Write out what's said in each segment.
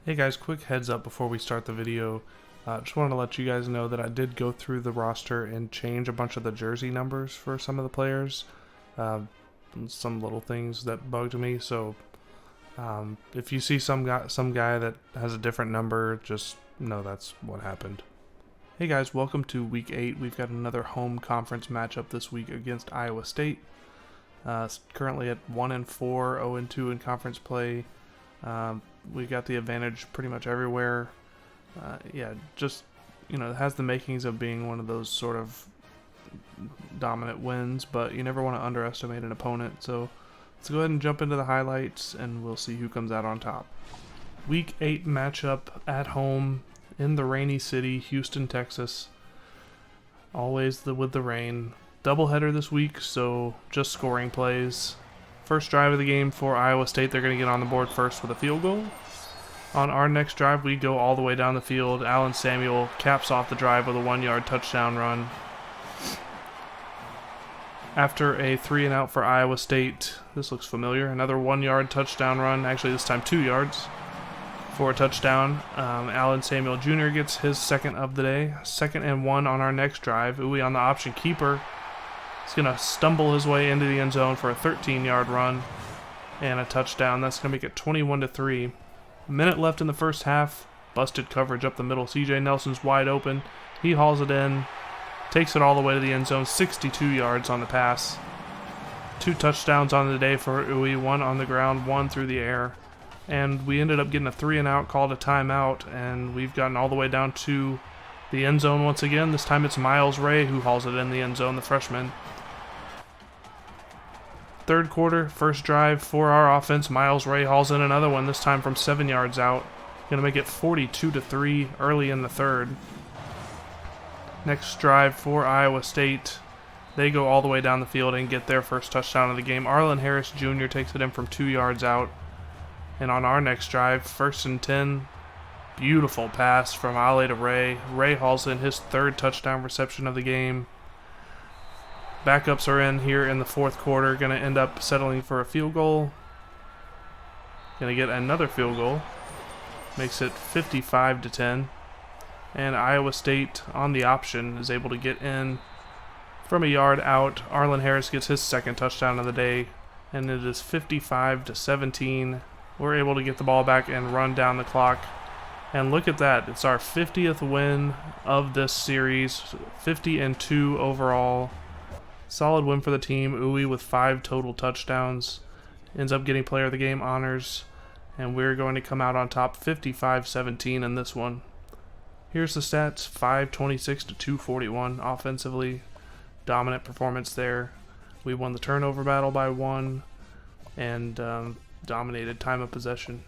Hey guys, quick heads up before we start the video. Just wanted to let you guys know that I did go through the roster and change a bunch of the jersey numbers for some of the players. Some little things that bugged me, so if you see some guy that has a different number, just know that's what happened. Hey guys, welcome to week 8. We've got another home conference matchup this week against Iowa State. Currently at 1-4, 0-2 in conference play. We got the advantage pretty much everywhere. It has the makings of being one of those sort of dominant wins, but you never want to underestimate an opponent. So let's go ahead and jump into the highlights, and we'll see who comes out on top. Week 8 matchup at home in the rainy city, Houston, Texas. Always with the rain. Doubleheader this week, so just scoring plays. First drive of the game for Iowa State, they're going to get on the board first with a field goal. On our next drive, we go all the way down the field. Allen Samuel caps off the drive with a 1-yard touchdown run. After a 3-and-out for Iowa State, this looks familiar, another 1-yard touchdown run, actually this time 2 yards for a touchdown. Allen Samuel Jr. gets his second of the day. 2nd and 1 on our next drive. Uwe on the option keeper. He's going to stumble his way into the end zone for a 13-yard run and a touchdown. That's going to make it 21-3. A minute left in the first half. Busted coverage up the middle. CJ Nelson's wide open. He hauls it in. Takes it all the way to the end zone. 62 yards on the pass. 2 touchdowns on the day for Uwe. 1 on the ground, 1 through the air. And we ended up getting a 3-and-out, called a timeout, and we've gotten all the way down to the end zone once again. This time it's Miles Ray who hauls it in the end zone, the freshman. Third quarter, first drive for our offense. Miles Ray hauls in another one, this time from 7 yards out. Going to make it 42-3 early in the third. Next drive for Iowa State. They go all the way down the field and get their first touchdown of the game. Arlen Harris Jr. takes it in from 2 yards out. And on our next drive, 1st and 10. Beautiful pass from Ale to Ray. Ray hauls in his 3rd touchdown reception of the game. Backups are in here in the 4th quarter. Going to end up settling for a field goal. Going to get another field goal. Makes it 55-10. And Iowa State on the option is able to get in from a yard out. Arlen Harris gets his 2nd touchdown of the day. And it is 55-17. We're able to get the ball back and run down the clock. And look at that. It's our 50th win of this series. 50-2 overall. Solid win for the team. Uwe with 5 total touchdowns. Ends up getting player of the game honors. And we're going to come out on top 55-17 in this one. Here's the stats. 526 to 241 offensively. Dominant performance there. We won the turnover battle by 1. And dominated time of possession.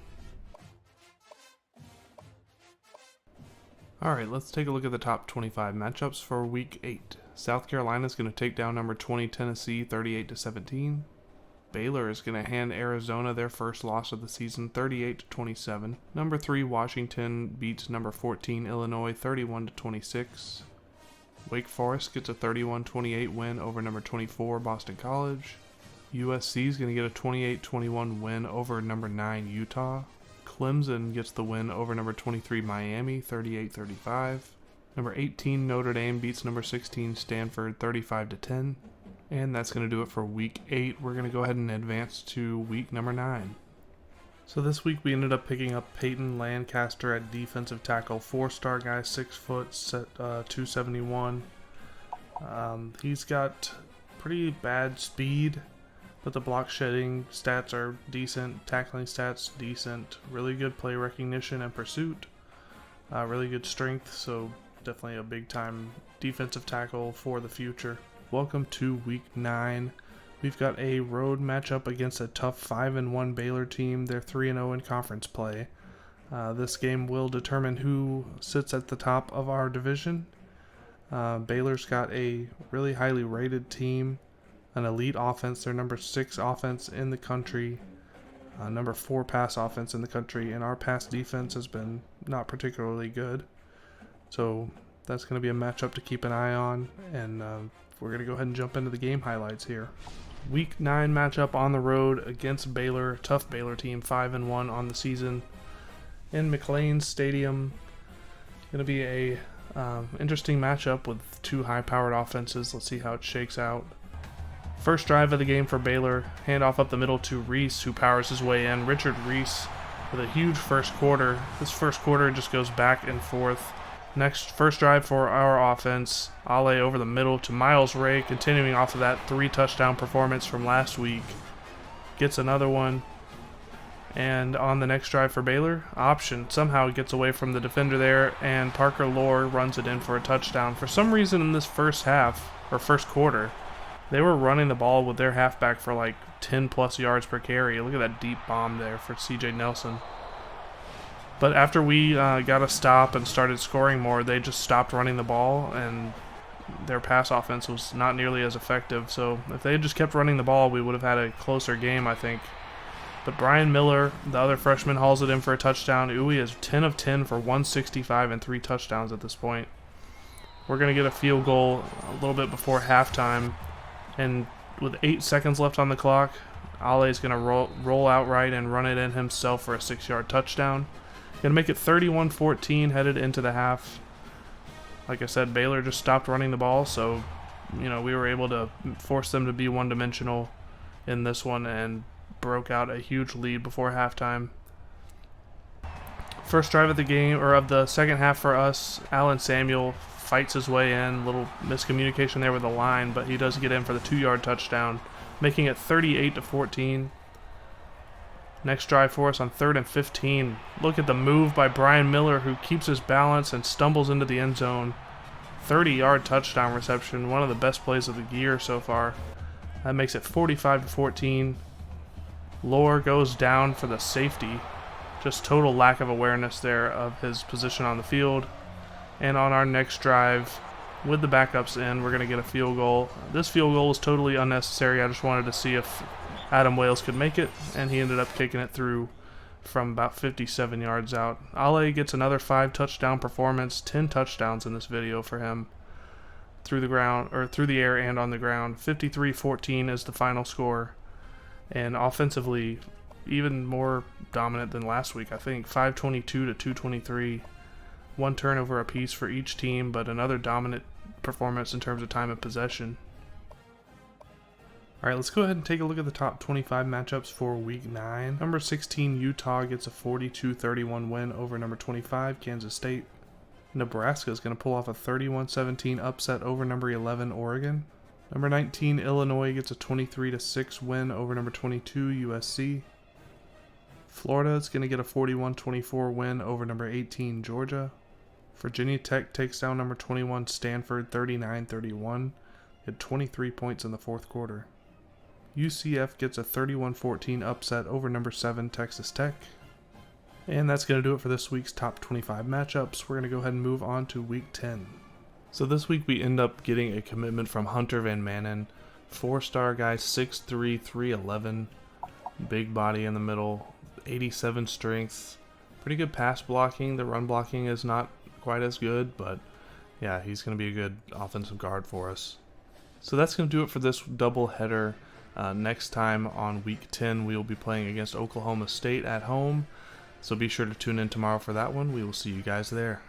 Alright, let's take a look at the top 25 matchups for week 8. South Carolina is going to take down number 20 Tennessee 38-17. Baylor is going to hand Arizona their first loss of the season 38-27. Number 3 Washington beats number 14 Illinois 31-26. Wake Forest gets a 31-28 win over number 24 Boston College. USC is going to get a 28-21 win over number 9 Utah. Clemson gets the win over number 23 Miami 38-35. Number 18 Notre Dame beats number 16 Stanford 35-10. And that's going to do it for week 8. We're going to go ahead and advance to week number 9. So this week we ended up picking up Peyton Lancaster at defensive tackle. 4-star guy, 6 foot, 271. He's got pretty bad speed, but the block shedding stats are decent. Tackling stats, decent. Really good play recognition and pursuit. Really good strength, so definitely a big time defensive tackle for the future. Welcome to week 9. We've got a road matchup against a tough 5-1 Baylor team. They're 3-0 in conference play. This game will determine who sits at the top of our division. Baylor's got a really highly rated team, an elite offense. They're number 6 offense in the country, number 4 pass offense in the country, and our pass defense has been not particularly good. So that's going to be a matchup to keep an eye on, and we're going to go ahead and jump into the game highlights here. Week 9 matchup on the road against Baylor. Tough Baylor team, 5-1 on the season. in McLean Stadium. Going to be a interesting matchup with two high-powered offenses. Let's see how it shakes out. First drive of the game for Baylor. Handoff up the middle to Reese, who powers his way in. Richard Reese with a huge first quarter. This first quarter just goes back and forth. Next, first drive for our offense. Ale over the middle to Miles Ray, continuing off of that 3-touchdown performance from last week. Gets another one. And on the next drive for Baylor, option somehow gets away from the defender there, and Parker Lohr runs it in for a touchdown. For some reason in this first half, or first quarter, they were running the ball with their halfback for like 10 plus yards per carry. Look at that deep bomb there for CJ Nelson. But after we got a stop and started scoring more, they just stopped running the ball, and their pass offense was not nearly as effective. So if they had just kept running the ball, we would have had a closer game, I think. But Brian Miller, the other freshman, hauls it in for a touchdown. Uwe is 10 of 10 for 165 and 3 touchdowns at this point. We're going to get a field goal a little bit before halftime. And with 8 seconds left on the clock, Ale is going to roll out right and run it in himself for a 6-yard touchdown. Going to make it 31-14 headed into the half. Like I said, Baylor just stopped running the ball, so we were able to force them to be one-dimensional in this one and broke out a huge lead before halftime. First drive of the game, or of the second half for us, Alan Samuel fights his way in. Little miscommunication there with the line, but he does get in for the 2-yard touchdown, making it 38-14. Next drive for us on 3rd and 15. Look at the move by Brian Miller, who keeps his balance and stumbles into the end zone. 30-yard touchdown reception, one of the best plays of the year so far. That makes it 45-14. Lohr goes down for the safety. Just total lack of awareness there of his position on the field. And on our next drive, with the backups in, we're going to get a field goal. This field goal was totally unnecessary. I just wanted to see if Adam Wales could make it, and he ended up kicking it through from about 57 yards out. Ale gets another 5-touchdown performance, 10 touchdowns in this video for him through the ground, or through the air and on the ground. 53-14 is the final score. And offensively, even more dominant than last week, I think. 522 to 223. 1 turnover apiece for each team, but another dominant performance in terms of time of possession. Alright, let's go ahead and take a look at the top 25 matchups for Week 9. Number 16, Utah gets a 42-31 win over number 25, Kansas State. Nebraska is going to pull off a 31-17 upset over number 11, Oregon. Number 19, Illinois gets a 23-6 win over number 22, USC. Florida is going to get a 41-24 win over number 18, Georgia. Virginia Tech takes down number 21, Stanford, 39-31. Had 23 points in the fourth quarter. UCF gets a 31-14 upset over number 7, Texas Tech. And that's going to do it for this week's top 25 matchups. We're going to go ahead and move on to Week 10. So this week we end up getting a commitment from Hunter Van Manen. 4-star guy, 6'3", 311. Big body in the middle. 87 strength. Pretty good pass blocking. The run blocking is not quite as good, but yeah, he's going to be a good offensive guard for us. So that's going to do it for this double header. Next time on Week 10, we will be playing against Oklahoma State at home. So be sure to tune in tomorrow for that one. We will see you guys there.